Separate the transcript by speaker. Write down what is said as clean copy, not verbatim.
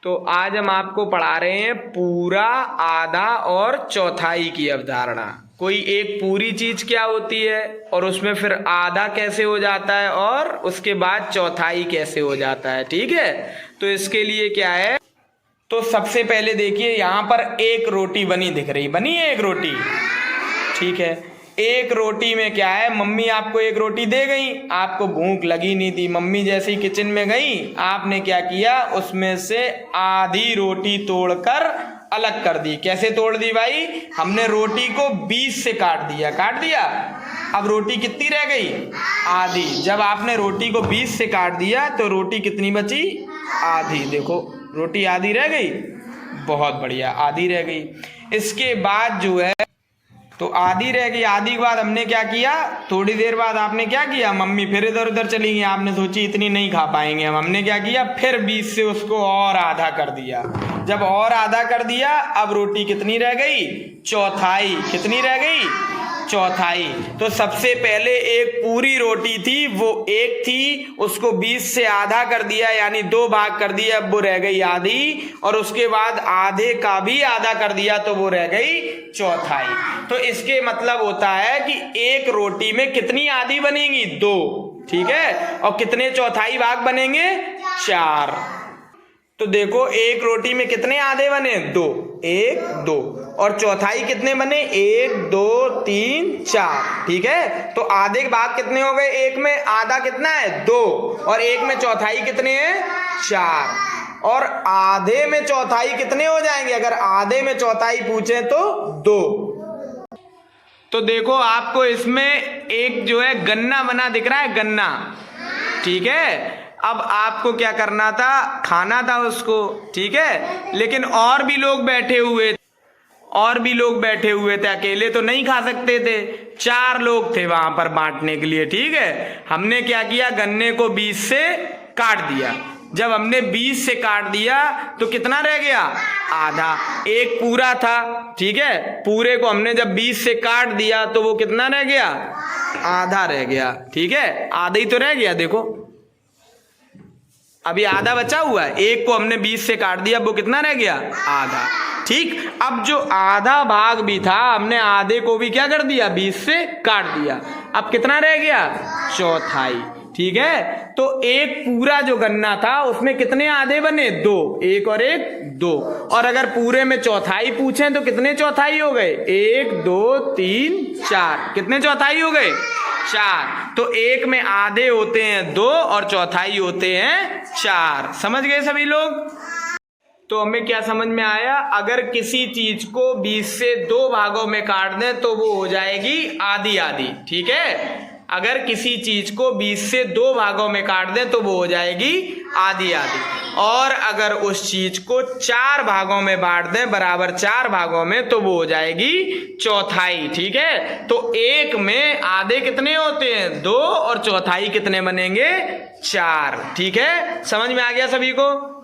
Speaker 1: तो आज हम आपको पढ़ा रहे हैं पूरा, आधा और चौथाई की अवधारणा। कोई एक पूरी चीज क्या होती है और उसमें फिर आधा कैसे हो जाता है और उसके बाद चौथाई कैसे हो जाता है। ठीक है, तो इसके लिए क्या है, तो सबसे पहले देखिए यहाँ पर एक रोटी बनी दिख रही, बनी है एक रोटी। ठीक है, एक रोटी में क्या है, मम्मी आपको एक रोटी दे गई, आपको भूख लगी नहीं थी, मम्मी जैसे ही किचन में गई, आपने क्या किया, उसमें से आधी रोटी तोड़कर अलग कर दी। कैसे तोड़ दी भाई, हमने रोटी को 20 से काट दिया, काट दिया। अब रोटी कितनी रह गई, आधी। जब आपने रोटी को 20 से काट दिया तो रोटी कितनी बची, आधी। देखो रोटी आधी रह गई, बहुत बढ़िया, आधी रह गई। इसके बाद जो है, तो आधी रह गई, आधी के बाद हमने क्या किया, थोड़ी देर बाद आपने क्या किया, मम्मी फिर इधर उधर चली गई, आपने सोची इतनी नहीं खा पाएंगे हम, हमने क्या किया, फिर 20 से उसको और आधा कर दिया। जब और आधा कर दिया, अब रोटी कितनी रह गई, चौथाई। कितनी रह गई, चौथाई। तो सबसे पहले एक पूरी रोटी थी, वो एक थी, उसको 20 से आधा कर दिया, यानी 2 भाग कर दिया, अब वो रह गई आधी। और उसके बाद आधे का भी आधा कर दिया तो वो रह गई चौथाई। तो इसके मतलब होता है कि एक रोटी में कितनी आधी बनेगी, 2। ठीक है, और कितने चौथाई भाग बनेंगे, 4। तो देखो एक रोटी में कितने आधे बने, 2, 1 2, और चौथाई कितने बने, 1 2 3 4। ठीक है, तो आधे के भाग कितने हो गए, एक में आधा कितना है, 2, और एक में चौथाई कितने हैं, 4। और आधे में चौथाई कितने हो जाएंगे, अगर आधे में चौथाई पूछे तो 2। तो देखो आपको इसमें एक जो है गन्ना बना दिख रहा है, गन्ना। ठीक है, अब आपको क्या करना था, खाना था उसको। ठीक है, लेकिन और भी लोग बैठे हुए थे, अकेले तो नहीं खा सकते थे, 4 लोग थे वहां पर बांटने के लिए। ठीक है, हमने क्या किया, गन्ने को 20 से काट दिया। जब हमने 20 से काट दिया तो कितना रह गया, आधा। एक पूरा था, ठीक है, पूरे को हमने जब 20 से काट दिया तो वो कितना रह गया, आधा रह गया। ठीक है, आधा ही तो रह गया, देखो अभी आधा बचा हुआ है, एक को हमने 20 से काट दिया, वो कितना रह गया, आधा। ठीक, अब जो आधा भाग भी था, हमने आधे को भी क्या कर दिया, 20 से काट दिया, अब कितना रह गया, चौथाई। ठीक है, तो एक पूरा जो गन्ना था उसमें कितने आधे बने, 2, 1 और 1 2। और अगर पूरे में चौथाई पूछें तो कितने चौथाई हो गए, 1 2 3 4। कितने चौथाई हो गए, 4। तो एक में आधे होते हैं 2 और चौथाई होते हैं 4। समझ गए सभी लोग। तो हमें क्या समझ में आया, अगर किसी चीज को 20 से 2 भागों में काट दें तो वो हो जाएगी आधी आधी। ठीक है, अगर किसी चीज को 20 से 2 भागों में काट दें तो वो हो जाएगी आधी आधी। और अगर उस चीज को 4 भागों में बांट दें, बराबर 4 भागों में, तो वो हो जाएगी चौथाई। ठीक है, तो एक में आधे कितने होते हैं, 2, और चौथाई कितने बनेंगे, 4। ठीक है, समझ में आ गया सभी को।